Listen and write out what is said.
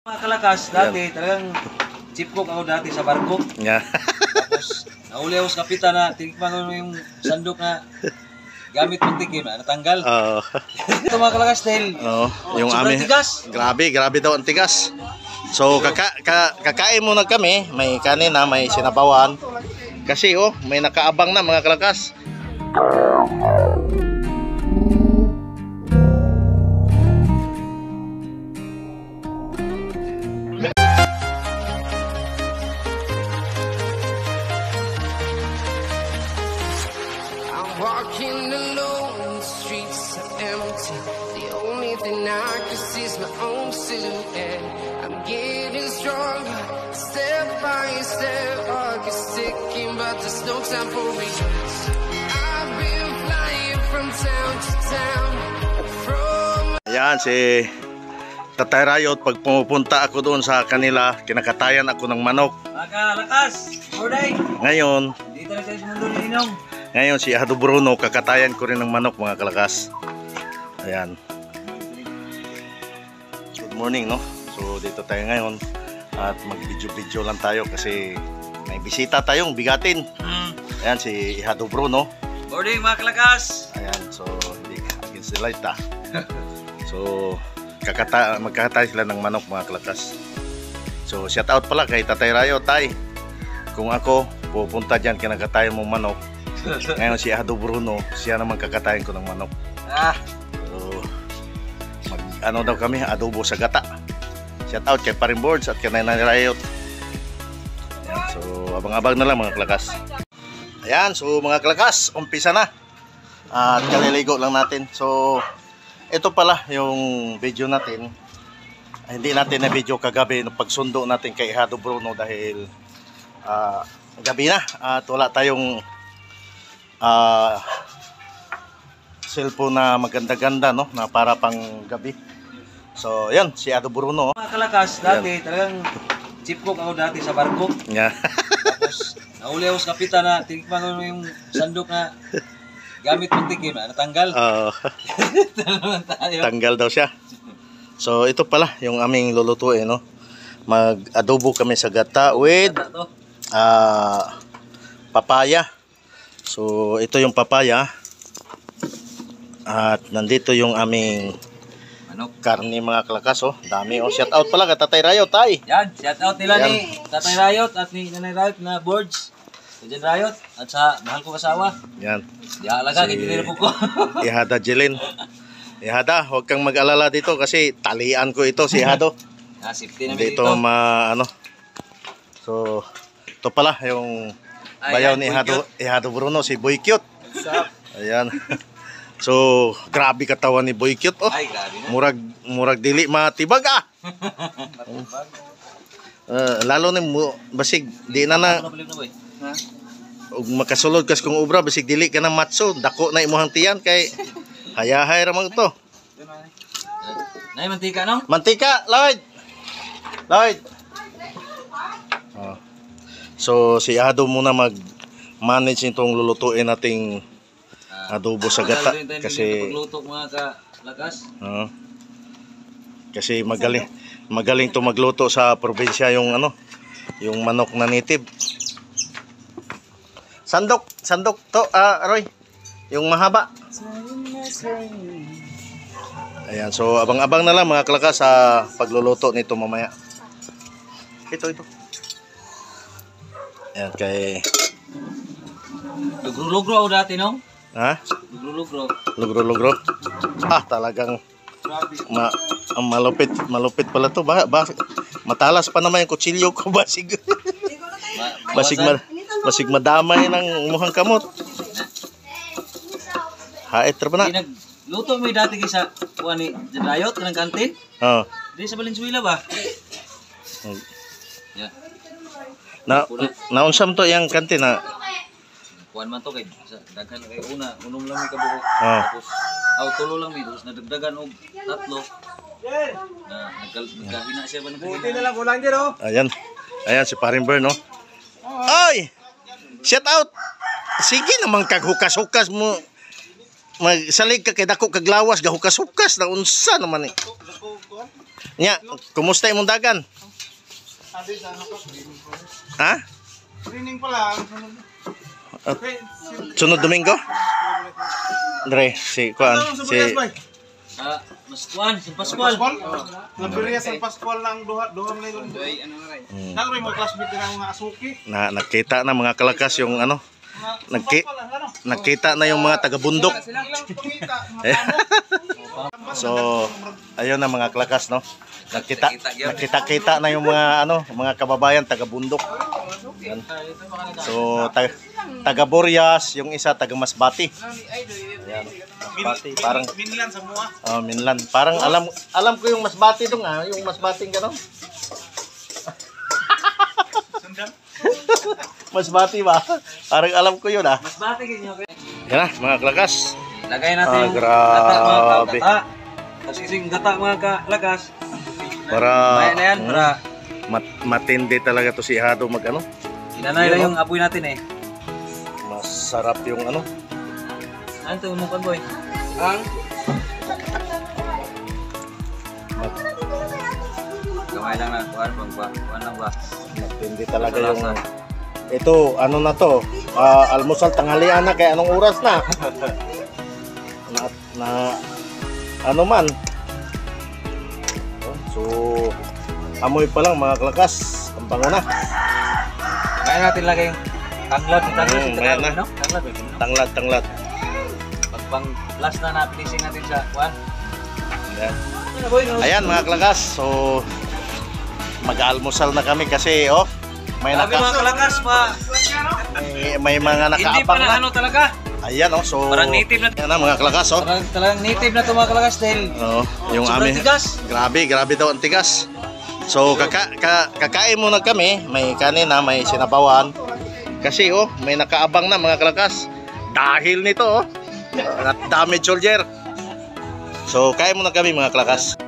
Mga kalakas, dati talagang chip cook ako dati sa barko. Yeah. Tapos nauli ako sa kapitan na tingnan ko yung sandok na gamit pagtikim na natanggal. Ito mga kalakas dahil yung amin. Grabe daw ang tigas. So kakain muna kami, may kanina, may sinabawan. Kasi may nakaabang na mga kalakas. Walking alone, the streets are empty. The only thing I can see is my own silhouette. I'm getting stronger, step by step. Heart is ticking, but there's no time for regrets. I've been flying from town to town. Ayan si Tatay Rayot. Pag pumupunta ako doon sa kanila, kinakatayan ako ng manok. Mga kalakas, Morday. Ngayon, dito na sa mundo ni Ninong. Ngayon si Ahado Bruno, kakatayan ko rin ng manok mga kalakas. Ayan. Good morning, no? So dito tayo ngayon at mag-video lang tayo kasi may bisita tayong bigatin. Ayan si Ahado Bruno. Morning mga kalakas. Ayan, so hindi against the light So magkakatay sila ng manok mga kalakas. So shout out pala kay Tatay Rayot, tay. Kung ako pupunta dyan kinakatayan mong manok, ngayon si Ahado Bruno, siya naman kakatayin ko ng manok. So, ano daw kami, adobo sa gata. Shout out kay Paring Boards at kay Nanay Rayot. Ayan, so abang-abang na lang mga kalakas. Ayan, so mga kalakas, umpisa na. At kaliligo lang natin. So ito pala yung video natin. Hindi natin na video kagabi no pagsundo natin kay Ahado Bruno dahil gabi na at wala tayong cellphone na maganda-ganda, no, na para pang gabi. So yan si Ahado Bruno. Mga kalakas, dati talagang chip cook ako dati sa barko. Yeah. Tapos nauli ako sa kapitan na tingnan ko yung sandok na gamit pagtikim na natanggal. Tanggal daw siya. So ito pala yung aming lulutuin, no. Mag-adobo kami sa gata with papaya. So ito yung papaya. At nandito yung aming karne mga kalakas, dami. Shout out pala kay Tatay Rayot, tay. Yan, shout out nila ni Tatay Rayot at ni Nanay Rayot na boards. Diyan Rayot at sa mahal ko kasawa. Yan. Di alaga kay dinero ko. Ihada Jilin. Ihada, huwag kang mag-alala dito kasi talian ko ito si Ihado. Safety na dito So ito pala yung bayaw ni Ahado Bruno, si Boy Cute. Ayan. So grabe katawan ni Boy Cute. Ay, grabe na. Murag dili matibag lalo ni basig di na ug makasulod kas kung obra basig dili ka na matso dako na imong tiyan kay hayahay ra man to. Nay mantika no? Mantika, Lloyd. So si Ahado muna mag-manage nitong lulutuin nating adobo sa gata kasi pagluto mga kalakas. Kasi magaling to magluto sa probinsya yung yung manok na native. Sandok to, Roy. Yung mahaba. Ayan, so abang-abang na lang mga kalakas sa pagluluto nito mamaya. Ito. Ayan, kay Lugro-lugro ako dati, no? Ha? Lugro-lugro. Talagang malupit pala to. Matalas pa naman yung kutsilyo ko, basig madamay ng muhang kamot. Hait ra ba na? Nagluto mo dati sa kuan ni Rayot ng kantin? Di sa Valenzuela ba? Yeah. Naunsam to yang kantin na kuan man to kay daghan kay unom lang mi kabuo. Tapos tulo lang mi tapos nadagdagan og tatlo. Nagkahina siya ba ng buti na lang kulang din Ayan si Paring Bern, no. Oy! Shout out. Sige namang kaghukas-hukas mo. Magsalig ka kay dako kag lawas gahukas-hukas na unsa naman Nya, kumusta imong dagan? Ha? Training pala. Sunod Domingo? Dre, si Kuan, si Mas kuan, si Pascual. Nabiriya sa Pascual ng duha na yun. Nagre mo classmate na mga asuki. nakita na mga kalakas yung ano, nakita na yung mga taga-bundok. So, ayun na mga kalakas, no. Nakita na yung mga ano, mga kababayan taga-bundok. Yan. So, taga Borias, yung isa taga Masbati. Yan. Masbati, parang Minlan sa mua. Minlan. Parang alam ko yung Masbati dong yung Masbating gano'n. Masbati ba? Parang alam ko yun Mas bati ganyan okay. Yan na mga kalakas. Lagay natin yung grabe. gata mga gata. Kasi sing gata mga kalakas. Para Bayan na yan, para matindi talaga to si Hado mag ano. inanay lang yung apoy natin eh. Masarap yung ano. Ano ito mo boy? Ang gamay lang na kuan lang ba? Matindi talaga yung ito, ano na to? Almusal tanghalian na, kaya anong oras na? na ano man. So, amoy pa lang mga kalakas. Ang bango na. Kaya natin lagay yung tanglad Ayan na. no? Tanglad. Tanglad. Pag last na finishing natin sa kuan. Ayan. Ayan mga kalakas. So, mag-almusal na kami kasi may Sabi mga kalakas pa. may mga Hindi pa nakaabang na na. ano talaga. Ayan so Parang native na. ayan na mga kalakas Talagang native na ito mga kalakas dahil yung sobrang amin. tigas. Grabe daw ang tigas. So kakain muna kami, may kanina, may sinabawan. Kasi may nakaabang na mga kalakas. Dahil nito damage soldier. So kain muna kami mga kalakas.